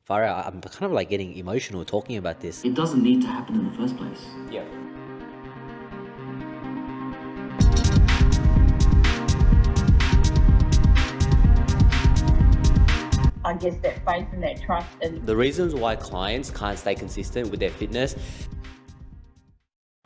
Farah, I'm kind of like getting emotional talking about this. It doesn't need to happen in the first place. Yeah. I guess that faith and that trust and The reasons why clients can't stay consistent with their fitness.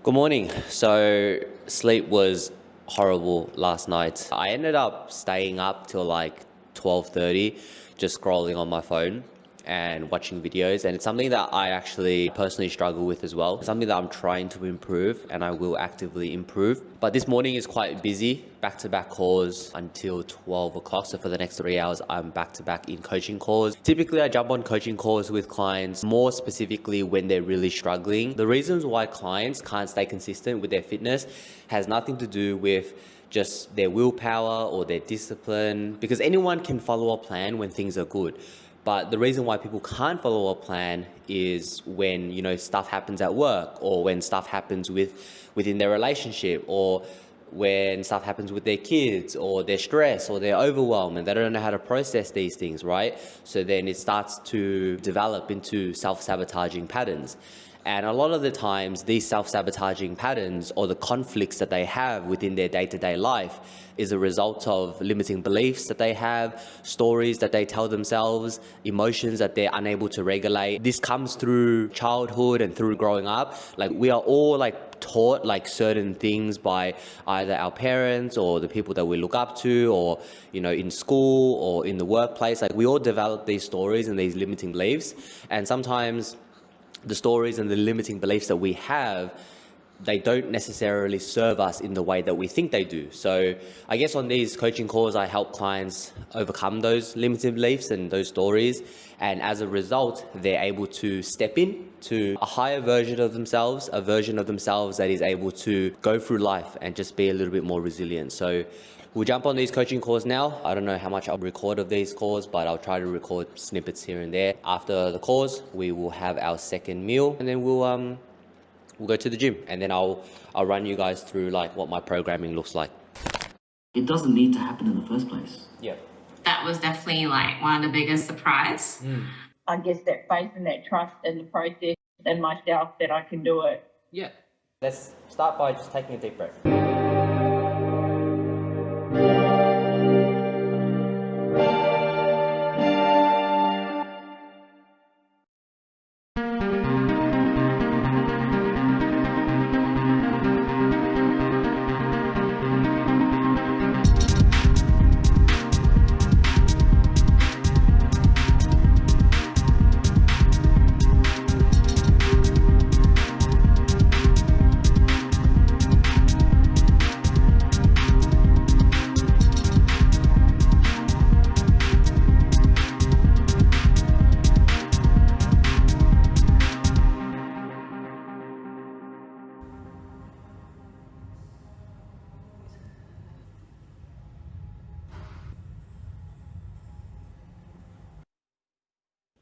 Good morning. So sleep was horrible last night. I ended up staying up till like 12:30, just scrolling on my phone and watching videos, and it's something that I actually personally struggle with as well. It's something that I'm trying to improve, and I will actively improve. But this morning is quite busy, back-to-back calls until 12 o'clock. So for the next 3 hours, I'm back-to-back in coaching calls. Typically, I jump on coaching calls with clients, more specifically when they're really struggling. The reasons why clients can't stay consistent with their fitness has nothing to do with just their willpower or their discipline, because anyone can follow a plan when things are good. But the reason why people can't follow a plan is when, stuff happens at work, or when stuff happens within their relationship, or when stuff happens with their kids, or they're stressed, or they're overwhelmed and they don't know how to process these things, right? So then it starts to develop into self-sabotaging patterns. And a lot of the times, these self-sabotaging patterns or the conflicts that they have within their day-to-day life is a result of limiting beliefs that they have, stories that they tell themselves, emotions that they're unable to regulate. This comes through childhood and through growing up. Like, we are all taught certain things by either our parents or the people that we look up to, or in school or in the workplace. We all develop these stories and these limiting beliefs, and sometimes the stories and the limiting beliefs that we have, they don't necessarily serve us in the way that we think they do. So I guess on these coaching calls, I help clients overcome those limiting beliefs and those stories. And as a result, they're able to step in to a higher version of themselves, a version of themselves that is able to go through life and just be a little bit more resilient. So we'll jump on these coaching calls now. I don't know how much I'll record of these calls, but I'll try to record snippets here and there. After the calls, we will have our second meal, and then we'll go to the gym, and then I'll run you guys through what my programming looks like. It doesn't need to happen in the first place. Yeah. That was definitely one of the biggest surprise. I guess that faith and that trust in the process and myself that I can do it. Yeah. Let's start by just taking a deep breath.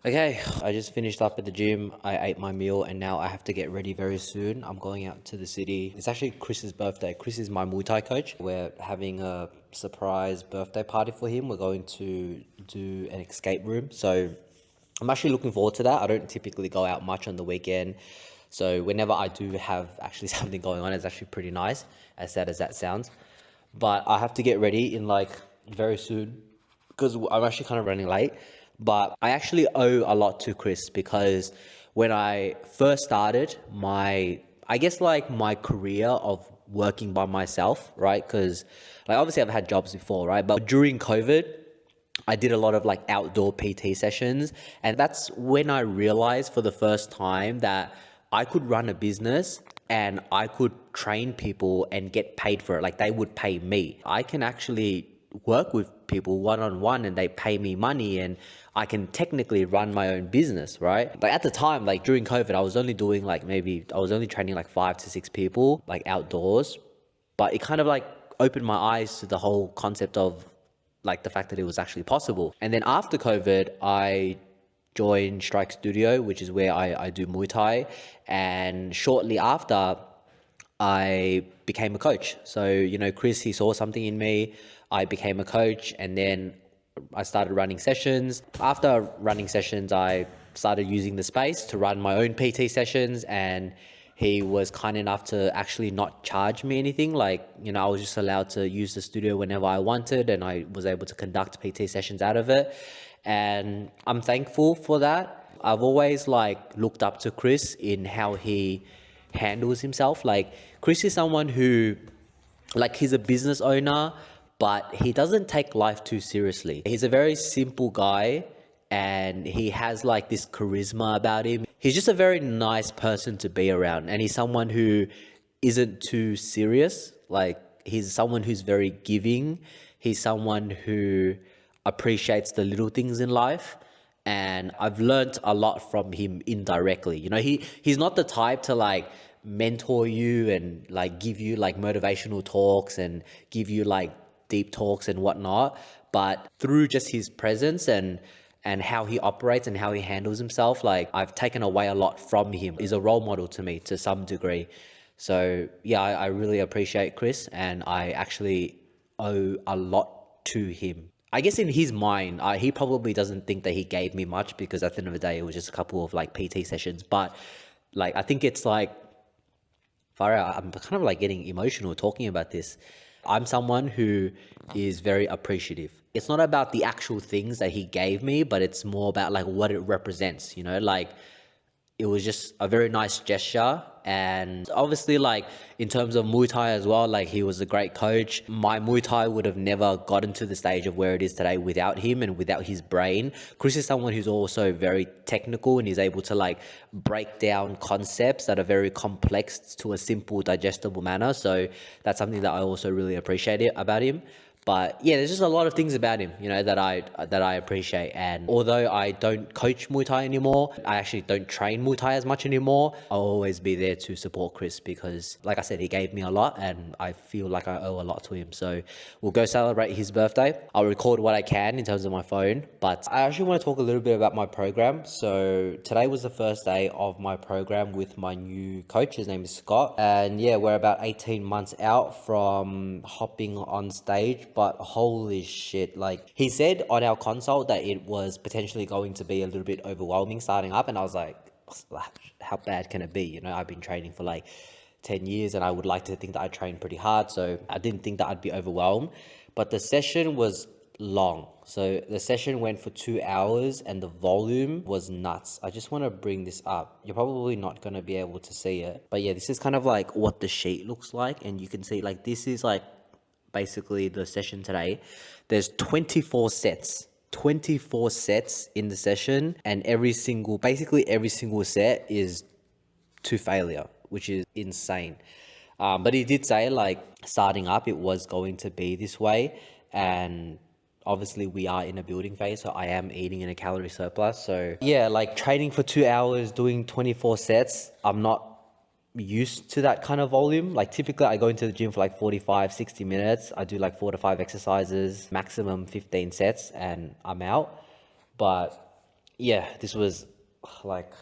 Okay, I just finished up at the gym. I ate my meal, and now I have to get ready very soon. I'm going out to the city. It's actually Chris's birthday. Chris is my Muay Thai coach. We're having a surprise birthday party for him. We're going to do an escape room. So I'm actually looking forward to that. I don't typically go out much on the weekend. So whenever I do have actually something going on, it's actually pretty nice, as sad as that sounds. But I have to get ready in very soon, because I'm actually kind of running late. But I actually owe a lot to Chris, because when I first started my career of working by myself, right? Because obviously I've had jobs before, right? But during COVID, I did a lot of outdoor PT sessions, and that's when I realized for the first time that I could run a business and I could train people and get paid for it. They would pay me. I can actually work with people one-on-one and they pay me money, and I can technically run my own business, right? But at the time, during COVID, I was only doing I was only training 5 to 6 people outdoors. But it kind of opened my eyes to the whole concept of the fact that it was actually possible. And then after COVID, I joined Strike Studio, which is where I do Muay Thai. And shortly after, I became a coach. So, Chris, he saw something in me. I became a coach, and then I started running sessions. After running sessions, I started using the space to run my own PT sessions, and he was kind enough to actually not charge me anything. Like, you know, I was just allowed to use the studio whenever I wanted, and I was able to conduct PT sessions out of it. And I'm thankful for that. I've always like looked up to Chris in how he handles himself. Like, Chris is someone who, like, he's a business owner, but he doesn't take life too seriously. He's a very simple guy, and he has like this charisma about him. He's just a very nice person to be around, and he's someone who isn't too serious. Like, he's someone who's very giving. He's someone who appreciates the little things in life, and I've learned a lot from him indirectly. You know, he's not the type to like mentor you and like give you like motivational talks and give you like deep talks and whatnot, but through just his presence and how he operates and how he handles himself, like, I've taken away a lot from him. He's a role model to me to some degree. So yeah, I really appreciate Chris, and I actually owe a lot to him. I guess in his mind, he probably doesn't think that he gave me much, because at the end of the day, it was just a couple of like PT sessions. But like, I think it's like, Farah, I'm kind of like getting emotional talking about this. I'm someone who is very appreciative. It's not about the actual things that he gave me, but it's more about like what it represents, you know, like, it was just a very nice gesture. And obviously, like, in terms of Muay Thai as well, like, he was a great coach. My Muay Thai would have never gotten to the stage of where it is today without him and without his brain. Chris is someone who's also very technical, and he's able to like break down concepts that are very complex to a simple, digestible manner. So that's something that I also really appreciate about him. But yeah, there's just a lot of things about him, you know, that I appreciate. And although I don't coach Muay Thai anymore, I actually don't train Muay Thai as much anymore, I'll always be there to support Chris, because like I said, he gave me a lot, and I feel like I owe a lot to him. So we'll go celebrate his birthday. I'll record what I can in terms of my phone, but I actually want to talk a little bit about my program. So today was the first day of my program with my new coach. His name is Scott. And yeah, we're about 18 months out from hopping on stage. But holy shit, like, he said on our consult that it was potentially going to be a little bit overwhelming starting up, and I was like, how bad can it be? You know, I've been training for like 10 years, and I would like to think that I trained pretty hard, so I didn't think that I'd be overwhelmed. But the session was long. So the session went for 2 hours, and the volume was nuts. I just want to bring this up. You're probably not going to be able to see it, but yeah, this is kind of like what the sheet looks like, and you can see like this is like basically the session today. There's 24 sets in the session, and basically every single set is to failure, which is insane. But he did say, like, starting up, it was going to be this way, and obviously we are in a building phase, so I am eating in a calorie surplus. So yeah, like, training for 2 hours, doing 24 sets, I'm not used to that kind of volume. Like, typically I go into the gym for like 45-60 minutes. I do like 4 to 5 exercises, maximum 15 sets, and I'm out. But yeah, this was like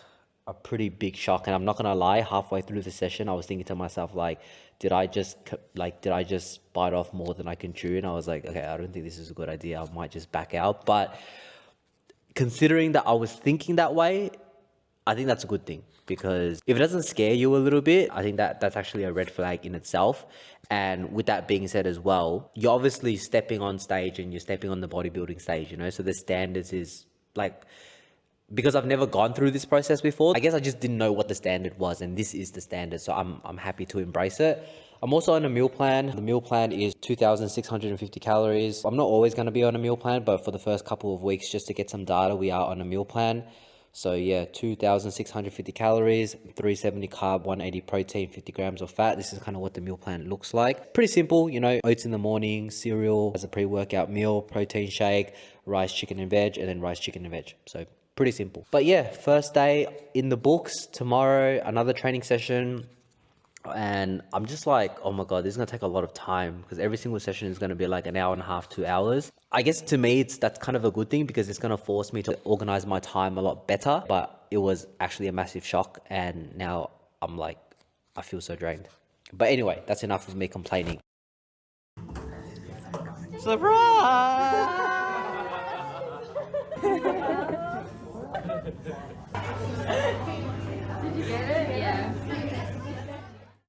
a pretty big shock, and I'm not gonna lie, halfway through the session I was thinking to myself, like, did I just bite off more than I can chew? And I was like, okay, I don't think this is a good idea, I might just back out. But considering that I was thinking that way, I think that's a good thing, because if it doesn't scare you a little bit, I think that that's actually a red flag in itself. And with that being said as well, you're obviously stepping on stage, and you're stepping on the bodybuilding stage, you know, so the standards is like, because I've never gone through this process before, I guess I just didn't know what the standard was, and this is the standard, so I'm happy to embrace it. I'm also on a meal plan. The meal plan is 2,650 calories. I'm not always going to be on a meal plan, but for the first couple of weeks, just to get some data, we are on a meal plan. So yeah, 2,650 calories, 370 carb, 180 protein, 50 grams of fat. This is kind of what the meal plan looks like. Pretty simple, you know, oats in the morning, cereal as a pre-workout meal, protein shake, rice, chicken and veg, and then rice, chicken and veg. So pretty simple. But yeah, first day in the books. Tomorrow, another training session. And I'm just like, oh my God, this is gonna take a lot of time, because every single session is gonna be like an hour and a half, 2 hours. I guess to me, that's kind of a good thing, because it's gonna force me to organize my time a lot better. But it was actually a massive shock, and now I'm like, I feel so drained. But anyway, that's enough of me complaining. Surprise! it.